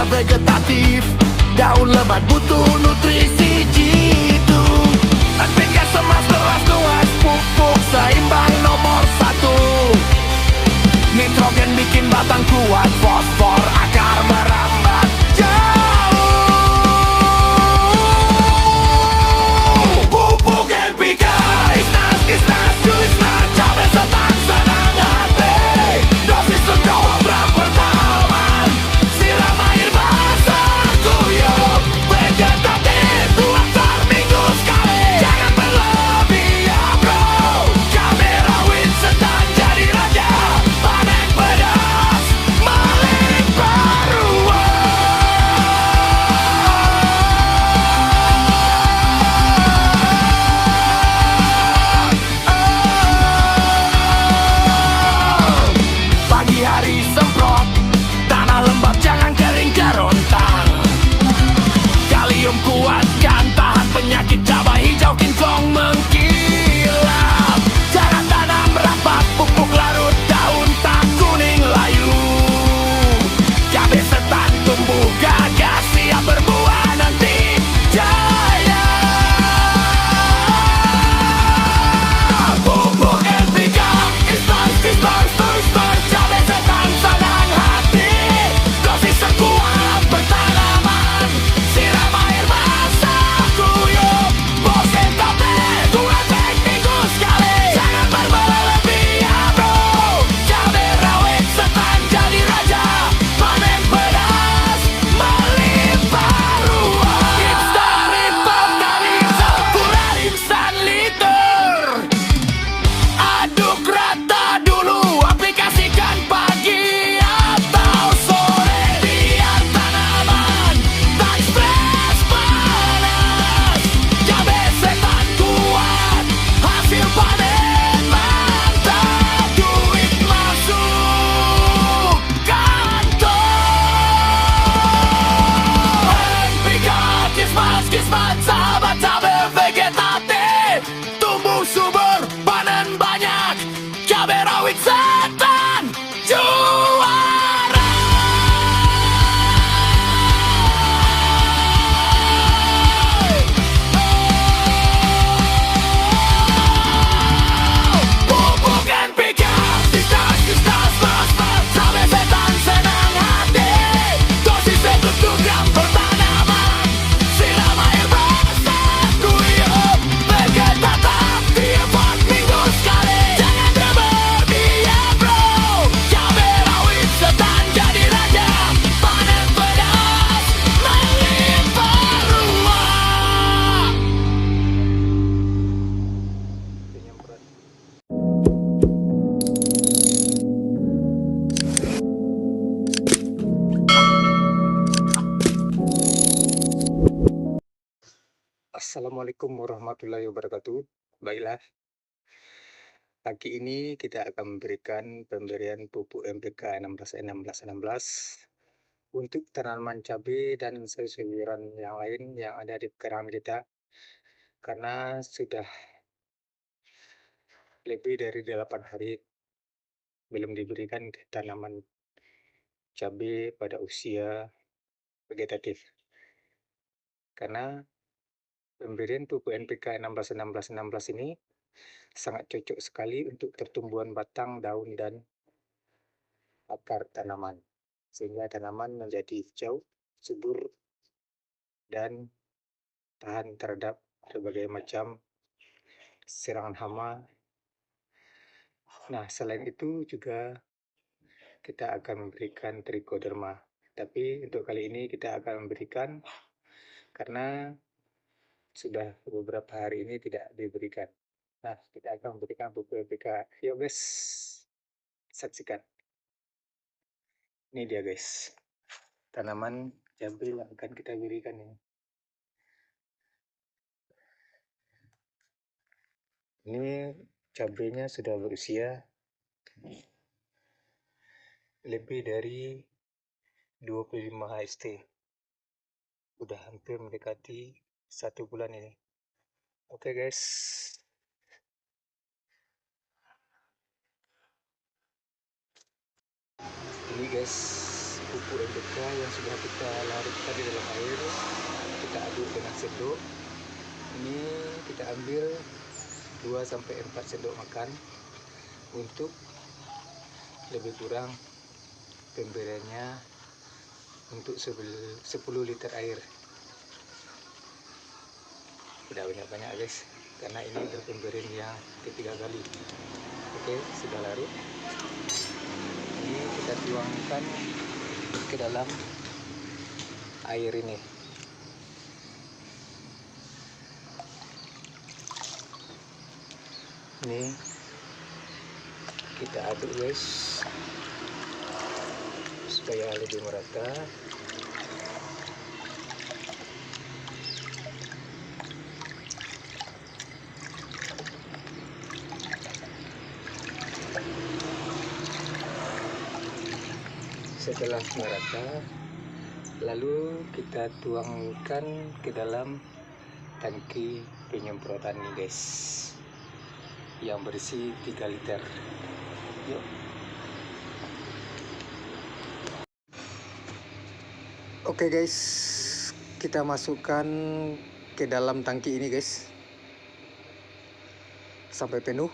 vegetatif. Daun lebat butuh nutrisi jitu. NPK semas luas pupuk seimbang nomor 1. Nitrogen bikin batang kuat, fosfor akar merambat jauh. Pupuk NPK Isnas Isnas cabai setan senang hati. Dosis untuk obrol pertanaman, siram air basah guyur. Vegetatif 2 per minggu sekali, jangan berlebih ya bro. Cabai rawit setan jadi raja, panen pedas melimpah ruah. Pagi hari semprot, tanah lembab jangan kering kerontang. Kalium kuatkan, tahan penyakit cabai hijau kinclong mengkilap. Jangan tanam rapat, pupuk larut daun tak kuning layu. Cabai setan tumbuh gagah, siap berbuah nanti jaya. Pupuk NPK Isnas cabai setan senang hati. Dosis sekuat bertanaman, siram air basah guyur. Bosen tablet 2 tek minggu sekali, jangan berlebih ya bro. Cabai rawit setan jadi raja, panen pedas melimpah ruah. Instan pop dari Zafura instan liter. Aduk rata dulu, aplikasikan pagi atau sore. Biar tanaman tak stres panas. Cabai setan kuat, hasil panen mantap. Duit masuk kantong. NPK Kismat sahabat cabai vegetatif. Tumbuh subur, panen banyak. Cabai rawit setan juara. Pupuk NPK Isnas cabai setan senang hati. Dosis 1 gram per tanaman, siram air basah guyur. Vegetatif 4 minggu sekali, jangan berlebih ya bro. Cabai rawit setan jadi raja, panen pedas melimpah ruah. Assalamualaikum warahmatullahi wabarakatuh. Baiklah, pagi ini kita akan memberikan pemberian pupuk NPK 16 untuk tanaman cabai dan sayur-sayuran yang lain yang ada di pekarangan kita, karena sudah lebih dari 8 hari belum diberikan ke tanaman cabai pada usia vegetatif. Karena pemberian pupuk NPK 16 ini sangat cocok sekali untuk pertumbuhan batang, daun, dan akar tanaman, sehingga tanaman menjadi hijau, subur, dan tahan terhadap berbagai macam serangan hama. Nah, selain itu juga kita akan memberikan trichoderma, tapi untuk kali ini kita akan memberikan karena sudah beberapa hari ini tidak diberikan. Nah, kita akan memberikan pupuk NPK. Yuk guys, saksikan. Ini dia guys, tanaman cabai yang akan kita berikan ini. Ini cabainya sudah berusia lebih dari 25 HST. Udah hampir mendekati 1 bulan ini. Oke guys. Ini guys, pupuk NPK yang sudah kita larutkan di dalam air, kita aduk dengan sendok. Ini kita ambil 2-4 sendok makan untuk lebih kurang pemberiannya untuk 10 liter air. Tidak banyak-banyak guys, karena ini udah pemberian yang ketiga kali. Oke, sudah larut. Ini kita tuangkan ke dalam air ini. Ini kita aduk guys supaya lebih merata. Setelah merata, lalu kita tuangkan ke dalam tangki penyemprotan ini guys, yang berisi 3 liter. Yuk. Oke guys, kita masukkan ke dalam tangki ini guys sampai penuh.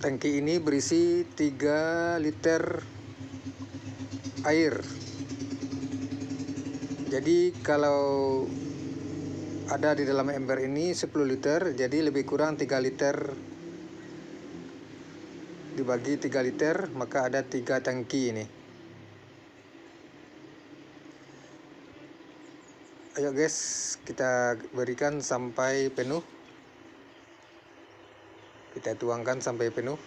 Tangki ini berisi 3 liter air. Jadi kalau ada di dalam ember ini 10 liter, jadi lebih kurang 3 liter dibagi 3 liter, maka ada 3 tangki ini. Ayo guys, kita berikan sampai penuh. Kita tuangkan sampai penuh.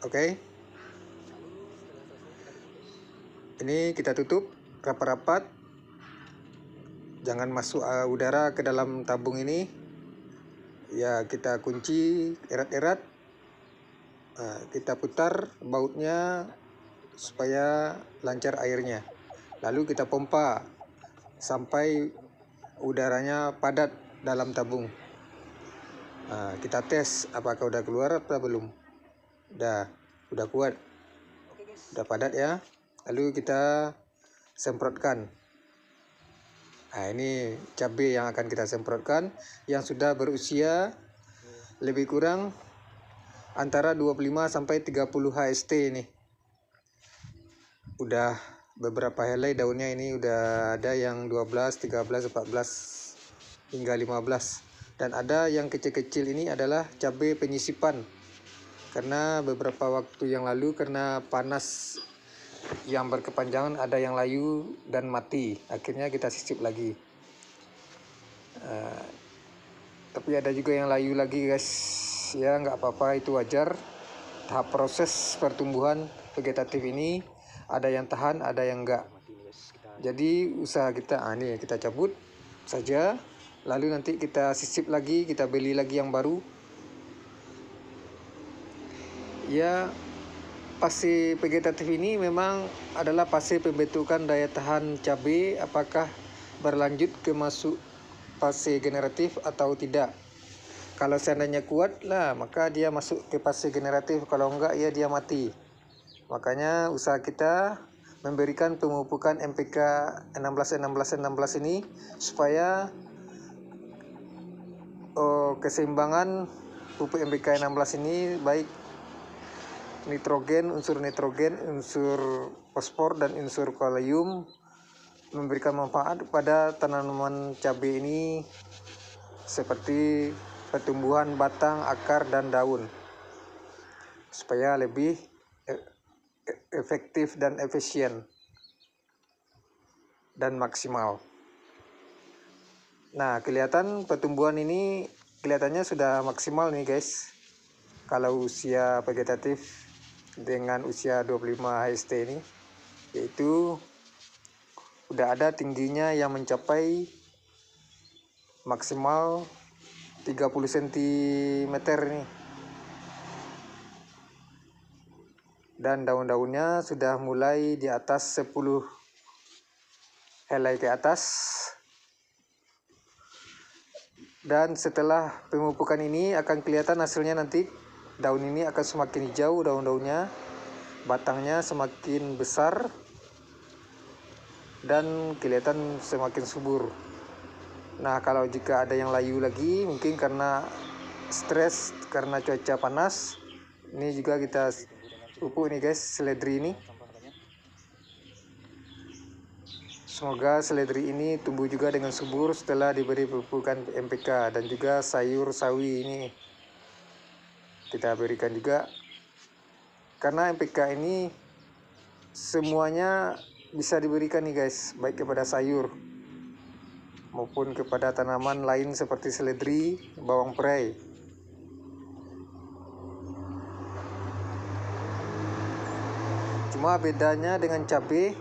Oke. Ini kita tutup rapat-rapat. Jangan masuk udara ke dalam tabung ini. Ya, kita kunci erat-erat. Kita putar bautnya supaya lancar airnya. Lalu kita pompa sampai udaranya padat dalam tabung. Kita tes apakah udah keluar atau belum. Udah kuat, udah padat ya. Lalu kita semprotkan. Ini cabai yang akan kita semprotkan, yang sudah berusia lebih kurang antara 25 sampai 30 HST ini. Udah beberapa helai daunnya ini udah ada yang 12, 13, 14 hingga 15. Dan ada yang kecil-kecil ini adalah cabai penyisipan. Karena beberapa waktu yang lalu karena panas yang berkepanjangan ada yang layu dan mati. Akhirnya kita sisip lagi. Tapi ada juga yang layu lagi guys. Ya nggak apa-apa, itu wajar. Tahap proses pertumbuhan vegetatif ini ada yang tahan, ada yang enggak. Jadi usaha kita, ini kita cabut saja. Lalu nanti kita sisip lagi, kita beli lagi yang baru. Ya, fase vegetatif ini memang adalah fase pembentukan daya tahan cabai, apakah berlanjut ke masuk fase generatif atau tidak. Kalau seandainya kuat lah, maka dia masuk ke fase generatif. Kalau enggak, ya dia mati. Makanya usaha kita memberikan pemupukan NPK 16 ini supaya keseimbangan pupuk NPK 16 ini baik nitrogen, unsur fosfor dan unsur kalium memberikan manfaat pada tanaman cabai ini seperti pertumbuhan batang, akar, dan daun supaya lebih efektif dan efisien dan maksimal. Nah, kelihatan pertumbuhan ini kelihatannya sudah maksimal nih guys. Kalau usia vegetatif dengan usia 25 HST ini, yaitu udah ada tingginya yang mencapai maksimal 30 cm ini. dan daun-daunnya sudah mulai di atas 10 helai ke atas. Dan setelah pemupukan ini akan kelihatan hasilnya nanti. Daun ini akan semakin hijau daun-daunnya, batangnya semakin besar dan kelihatan semakin subur. Nah, kalau jika ada yang layu lagi, mungkin karena stres karena cuaca panas, ini juga kita pupuk nih guys, seledri ini. Semoga seledri ini tumbuh juga dengan subur setelah diberi pupukan NPK, dan juga sayur sawi ini kita berikan juga. Karena NPK ini semuanya bisa diberikan nih guys, baik kepada sayur maupun kepada tanaman lain seperti seledri, bawang perai. Cuma bedanya dengan cabai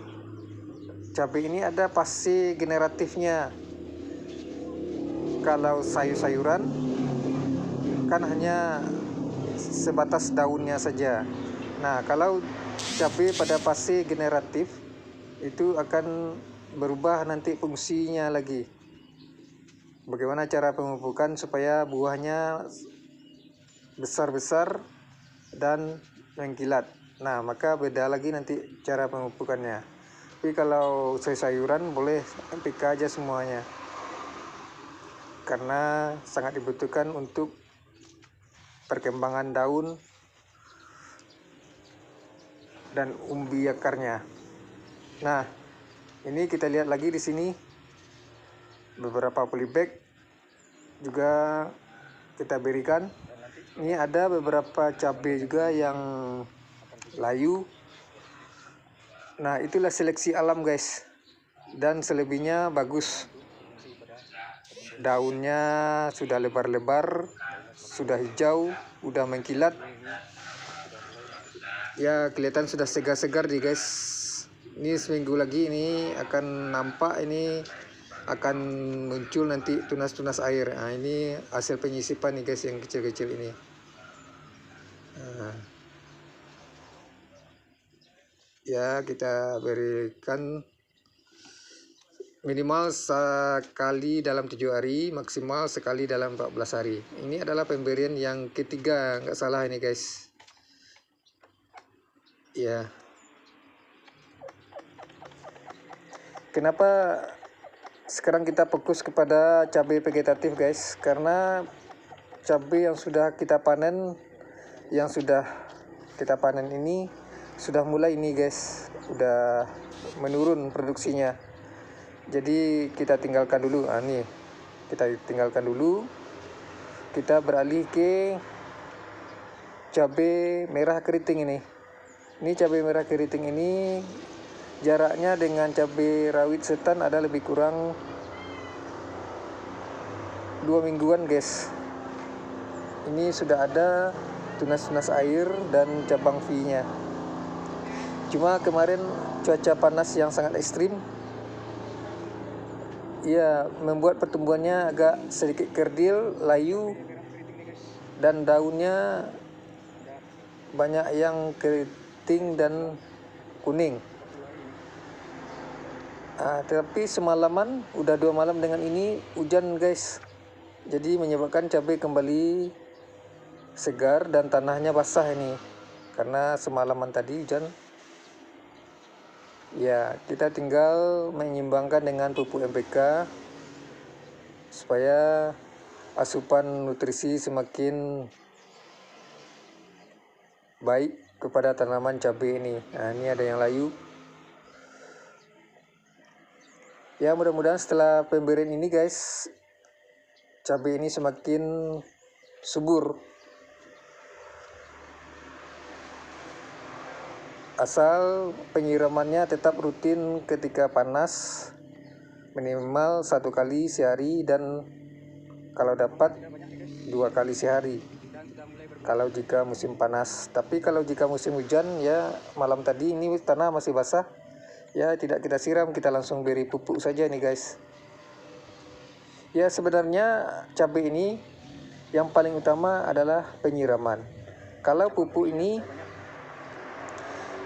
ini ada fase generatifnya. Kalau sayur-sayuran kan hanya sebatas daunnya saja. Nah, kalau cabai pada fase generatif itu akan berubah nanti fungsinya lagi. Bagaimana cara pemupukan supaya buahnya besar-besar dan mengkilat. Nah, maka beda lagi nanti cara pemupukannya. Tapi kalau sayur-sayuran boleh NPK aja semuanya, karena sangat dibutuhkan untuk perkembangan daun dan umbi akarnya. Nah, ini kita lihat lagi di sini beberapa polybag juga kita berikan. Ini ada beberapa cabai juga yang layu. Nah, itulah seleksi alam guys, dan selebihnya bagus. Daunnya sudah lebar-lebar, sudah hijau, udah mengkilat. Ya, kelihatan sudah segar-segar nih guys. Ini seminggu lagi ini akan nampak, ini akan muncul nanti tunas-tunas air. Nah, ini hasil penyisipan nih guys yang kecil-kecil ini. Nah, ya, kita berikan minimal sekali dalam 7 hari, maksimal sekali dalam 14 hari. Ini adalah pemberian yang ketiga, nggak salah ini guys. Ya. Kenapa sekarang kita fokus kepada cabai vegetatif guys? Karena cabai yang sudah kita panen, ini sudah mulai ini guys, udah menurun produksinya. Jadi kita tinggalkan dulu. Nih, kita tinggalkan dulu. Kita beralih ke cabai merah keriting ini. Ini cabai merah keriting ini jaraknya dengan cabai rawit setan ada lebih kurang 2 mingguan guys. Ini sudah ada tunas-tunas air dan cabang V-nya. Cuma kemarin cuaca panas yang sangat ekstrim, ya, membuat pertumbuhannya agak sedikit kerdil, layu, dan daunnya banyak yang keriting dan kuning. Tapi semalaman, udah 2 malam dengan ini hujan guys, jadi menyebabkan cabai kembali segar dan tanahnya basah ini karena semalaman tadi hujan. Ya, kita tinggal menyimbangkan dengan pupuk NPK supaya asupan nutrisi semakin baik kepada tanaman cabai ini. Nah, ini ada yang layu. Ya, mudah-mudahan setelah pemberian ini guys, cabai ini semakin subur. Asal penyiramannya tetap rutin ketika panas, minimal 1 kali sehari, dan kalau dapat 2 kali sehari kalau jika musim panas. Tapi kalau jika musim hujan, ya malam tadi ini tanah masih basah, ya tidak kita siram, kita langsung beri pupuk saja nih guys. Ya, sebenarnya cabai ini yang paling utama adalah penyiraman. Kalau pupuk ini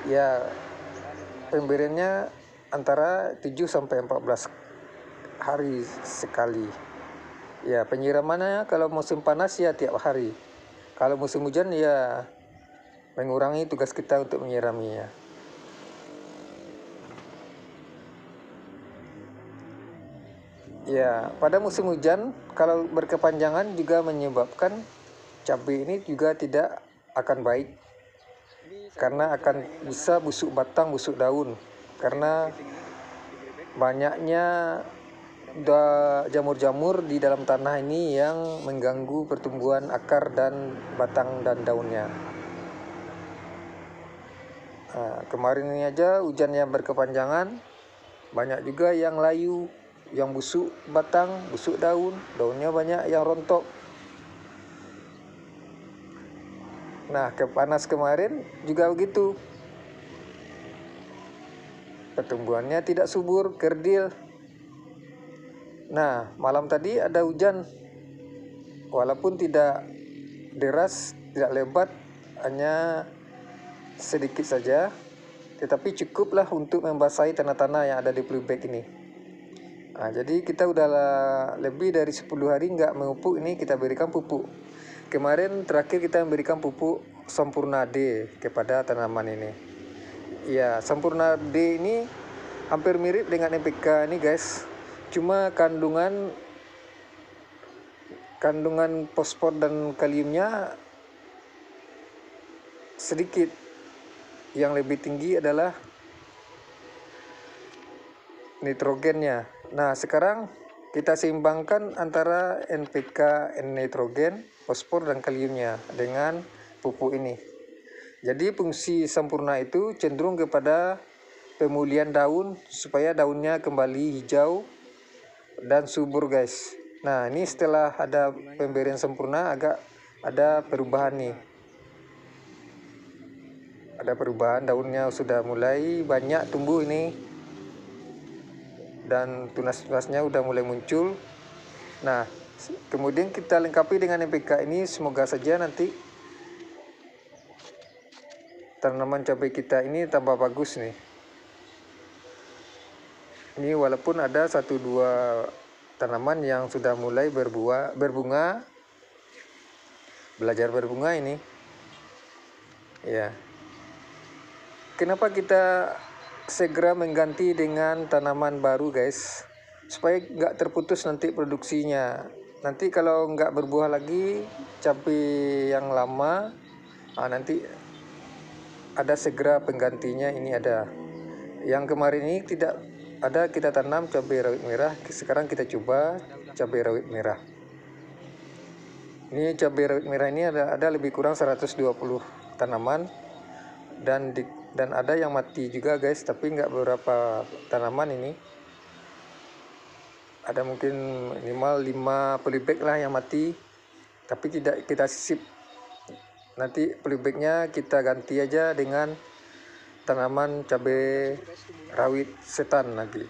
Ya, pemberiannya antara 7 sampai 14 hari sekali. Ya, penyiramannya kalau musim panas ya tiap hari. Kalau musim hujan ya mengurangi tugas kita untuk menyiraminya. Ya, pada musim hujan kalau berkepanjangan juga menyebabkan cabai ini juga tidak akan baik, karena akan bisa busuk batang, busuk daun, karena banyaknya jamur-jamur di dalam tanah ini yang mengganggu pertumbuhan akar dan batang dan daunnya. Nah, kemarin ini aja hujannya berkepanjangan, banyak juga yang layu, yang busuk batang, busuk daun, daunnya banyak yang rontok. Nah, panas kemarin juga begitu. Pertumbuhannya tidak subur, kerdil. Nah, malam tadi ada hujan. Walaupun tidak deras, tidak lebat, hanya sedikit saja, tetapi cukuplah untuk membasahi tanah-tanah yang ada di polybag ini. Nah, jadi kita udah lebih dari 10 hari nggak memupuk, ini kita berikan pupuk. Kemarin terakhir kita memberikan pupuk Sempurna D kepada tanaman ini. Ya, Sempurna D ini hampir mirip dengan NPK ini guys. Cuma kandungan fosfor dan kaliumnya sedikit. Yang lebih tinggi adalah nitrogennya. Nah, sekarang kita seimbangkan antara NPK, nitrogen, fosfor dan kaliumnya dengan pupuk ini. Jadi fungsi Sempurna itu cenderung kepada pemulihan daun supaya daunnya kembali hijau dan subur guys. Nah, ini setelah ada pemberian Sempurna agak ada perubahan nih. Ada perubahan, daunnya sudah mulai banyak tumbuh ini. Dan tunas-tunasnya udah mulai muncul. Nah, kemudian kita lengkapi dengan NPK ini, semoga saja nanti tanaman cabai kita ini tambah bagus nih. Ini walaupun ada 1-2 tanaman yang sudah mulai berbunga, belajar berbunga ini. Ya. Kenapa kita segera mengganti dengan tanaman baru guys, supaya nggak terputus nanti produksinya. Nanti kalau nggak berbuah lagi cabai yang lama, nanti ada segera penggantinya. Ini ada yang kemarin ini tidak ada, kita tanam cabai rawit merah, sekarang kita coba cabai rawit merah. Ini cabai rawit merah ini ada lebih kurang 120 tanaman, dan ada yang mati juga guys, tapi nggak beberapa tanaman ini. Ada mungkin minimal 5 polybag lah yang mati, tapi tidak kita sisip. Nanti polybagnya kita ganti aja dengan tanaman cabai rawit setan lagi.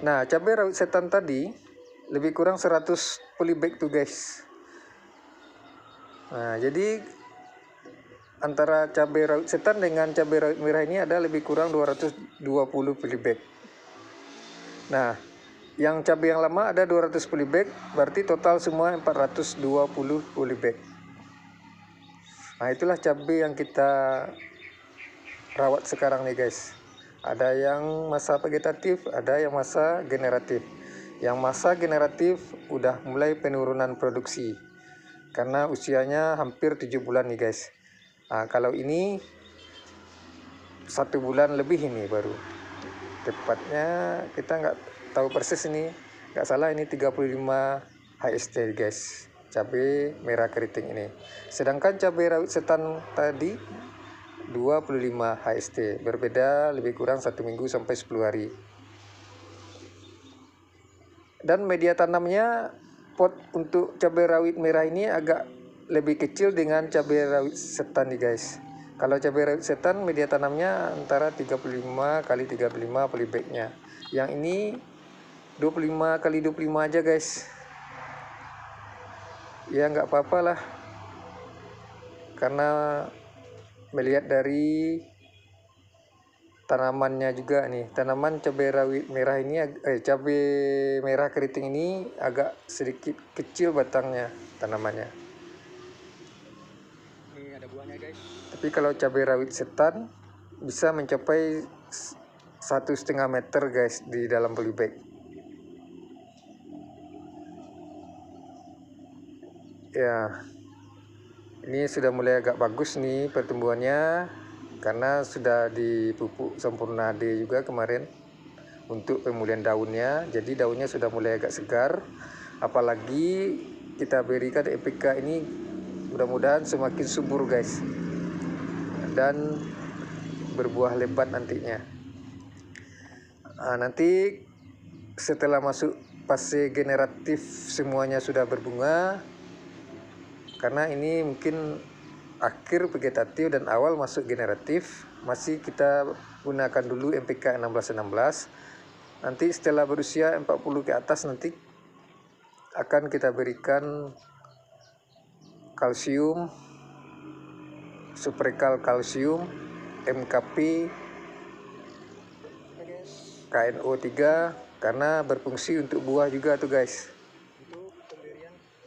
Nah, cabai rawit setan tadi lebih kurang 100 polybag tuh guys. Nah, jadi antara cabai rawit setan dengan cabai rawit merah ini ada lebih kurang 220 polybag. Nah, yang cabai yang lama ada 200 polybag, berarti total semua 420 polybag. Nah, itulah cabai yang kita rawat sekarang nih guys. Ada yang masa vegetatif, ada yang masa generatif. Yang masa generatif udah mulai penurunan produksi karena usianya hampir 7 bulan nih guys. Nah, kalau ini 1 bulan lebih ini baru. Tepatnya kita nggak tahu persis ini, nggak salah ini 35 HST guys, cabai merah keriting ini. Sedangkan cabai rawit setan tadi 25 HST, berbeda lebih kurang 1 minggu sampai 10 hari. Dan media tanamnya, pot untuk cabai rawit merah ini agak lebih kecil dengan cabai rawit setan nih guys. Kalau cabai rawit setan media tanamnya antara 35 kali 35 polybagnya. Yang ini 25 kali 25 aja guys. Ya nggak apa-apa lah, karena melihat dari tanamannya juga nih. Tanaman cabai rawit merah ini cabai merah keriting ini agak sedikit kecil batangnya tanamannya. Ini ada buahnya guys. Tapi kalau cabai rawit setan bisa mencapai 1,5 meter guys di dalam polybag. Ya, ini sudah mulai agak bagus nih pertumbuhannya karena sudah dipupuk sempurna D juga kemarin untuk pemulihan daunnya. Jadi daunnya sudah mulai agak segar. Apalagi kita berikan NPK ini, mudah-mudahan semakin subur guys dan berbuah lebat nantinya. Nanti setelah masuk fase generatif semuanya sudah berbunga, karena ini mungkin akhir vegetatif dan awal masuk generatif, masih kita gunakan dulu NPK 1616. Nanti setelah berusia 40 ke atas nanti akan kita berikan kalsium, Suprikal kalsium, MKP, KNO3 karena berfungsi untuk buah juga tuh guys.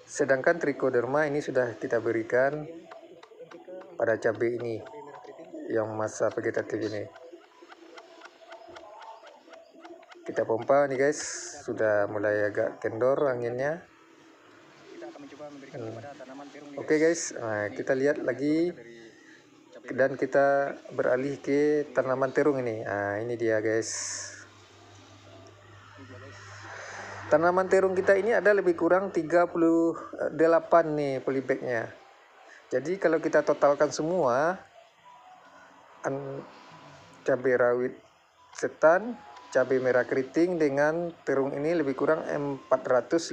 Sedangkan trichoderma ini sudah kita berikan pada cabai ini yang masa vegetatif ini. Kita pompa nih guys, sudah mulai agak kendor anginnya. Kita akan mencoba memberikan kepada tanaman terung. Oke guys, kita lihat lagi dan kita beralih ke tanaman terung ini. Ini dia guys. Tanaman terung kita ini ada lebih kurang 38 nih polybagnya. Jadi kalau kita totalkan semua, cabai rawit setan, cabai merah keriting dengan terung ini lebih kurang 450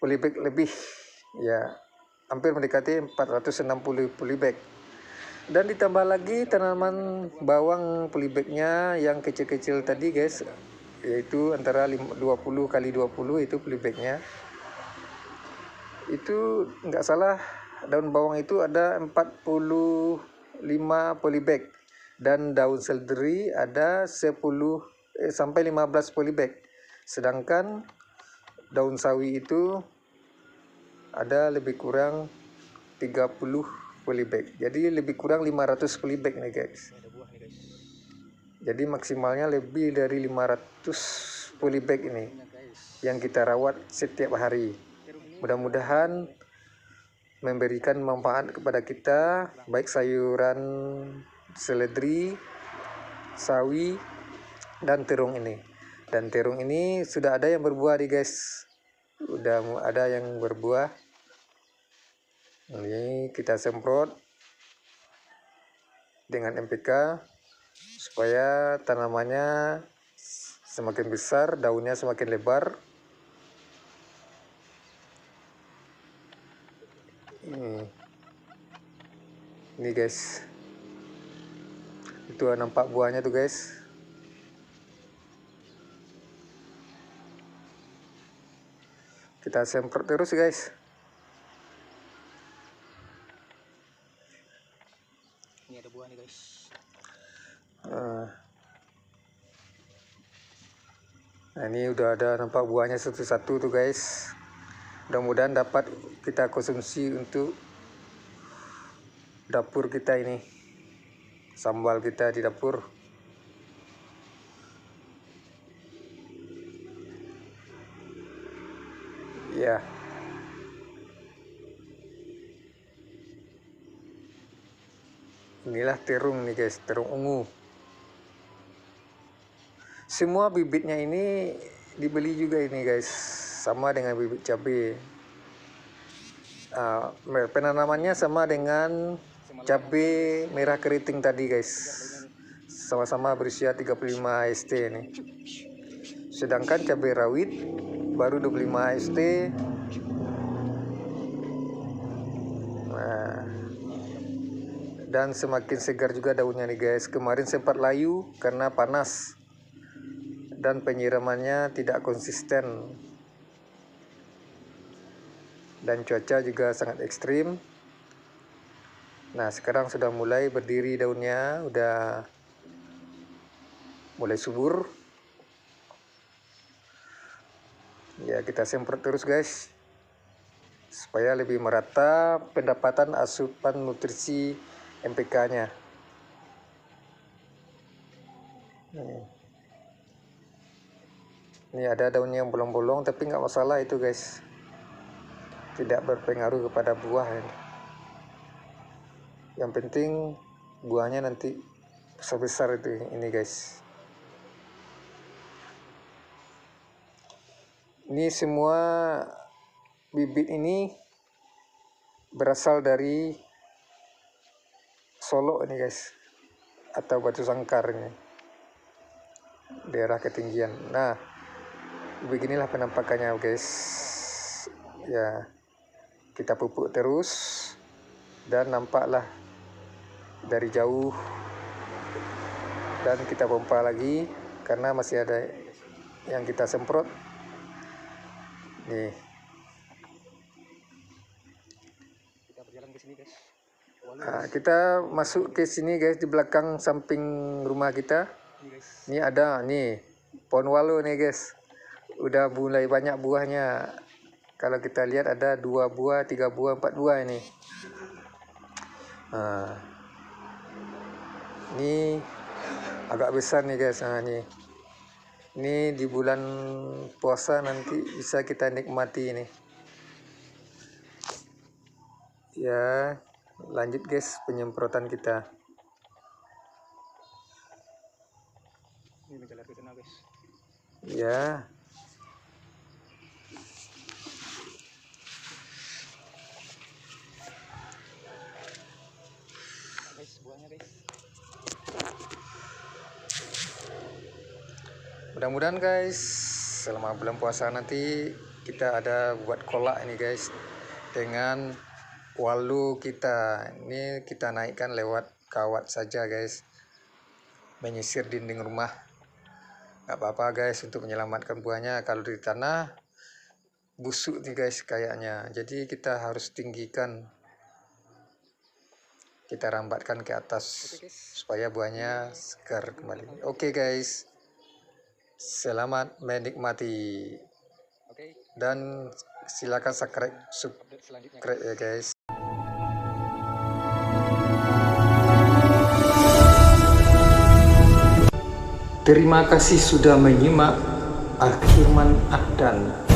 polybag lebih, ya hampir mendekati 460 polybag. Dan ditambah lagi tanaman bawang polybagnya yang kecil-kecil tadi guys, yaitu antara 20 kali 20 itu polybagnya. Itu nggak salah, daun bawang itu ada 45 polybag dan daun seledri ada 10 sampai 15 polybag. Sedangkan daun sawi itu ada lebih kurang 30 polybag. Jadi lebih kurang 500 polybag nih guys. Jadi maksimalnya lebih dari 500 polybag ini yang kita rawat setiap hari. Mudah-mudahan memberikan manfaat kepada kita, baik sayuran seledri, sawi, dan terung ini. Dan terung ini sudah ada yang berbuah nih guys. Udah ada yang berbuah. Ini kita semprot dengan NPK supaya tanamannya semakin besar, daunnya semakin lebar. Ini guys, itu nampak buahnya tuh guys. Kita semprot terus guys. Ini ada buah nih guys. Nah ini udah ada nampak buahnya satu-satu tuh guys. Mudah-mudahan dapat kita konsumsi untuk dapur kita ini, sambal kita di dapur. Ya, inilah terung nih guys, terung ungu. Semua bibitnya ini dibeli juga ini guys, sama dengan bibit cabai. Penanamannya sama dengan cabai merah keriting tadi guys, sama-sama berusia 35 HST ini. Sedangkan cabai rawit baru 25 HST. Dan semakin segar juga daunnya nih guys. Kemarin sempat layu karena panas dan penyiramannya tidak konsisten, dan cuaca juga sangat ekstrim. Nah, sekarang sudah mulai berdiri daunnya, udah mulai subur. Ya, kita semprot terus guys, supaya lebih merata pendapatan asupan nutrisi NPK-nya. Ini ada daunnya yang bolong-bolong, tapi nggak masalah itu guys, tidak berpengaruh kepada buah ini. Yang penting buahnya nanti besar-besar itu ini guys. Ini semua bibit ini berasal dari Solo ini guys, atau Batu Sangkar ini, daerah ketinggian. Nah, beginilah penampakannya guys. Ya, kita pupuk terus dan nampaklah dari jauh, dan kita pompa lagi karena masih ada yang kita semprot nih. Kita berjalan ke sini guys. Nah, kita masuk ke sini guys, di belakang samping rumah kita. Ini ada nih pohon walu nih guys, udah mulai banyak buahnya. Kalau kita lihat ada 2 buah, 3 buah, 4 buah ini. Nah, ini agak besar nih guys. Nah, ini di bulan puasa nanti bisa kita nikmati ini. Ya, lanjut guys penyemprotan kita. Ini menjalar ke sana guys. Ya. Guys, buahnya guys. Mudah-mudahan guys selama bulan puasa nanti kita ada buat kolak ini guys dengan walu kita. Ini kita naikkan lewat kawat saja guys, menyisir dinding rumah. Gak apa-apa guys untuk menyelamatkan buahnya. Kalau di tanah busuk nih guys kayaknya, jadi kita harus tinggikan, kita rambatkan ke atas supaya buahnya segar kembali. Oke guys, selamat menikmati. Dan silakan subscribe ya guys. Terima kasih sudah menyimak. Akhirman Adnan.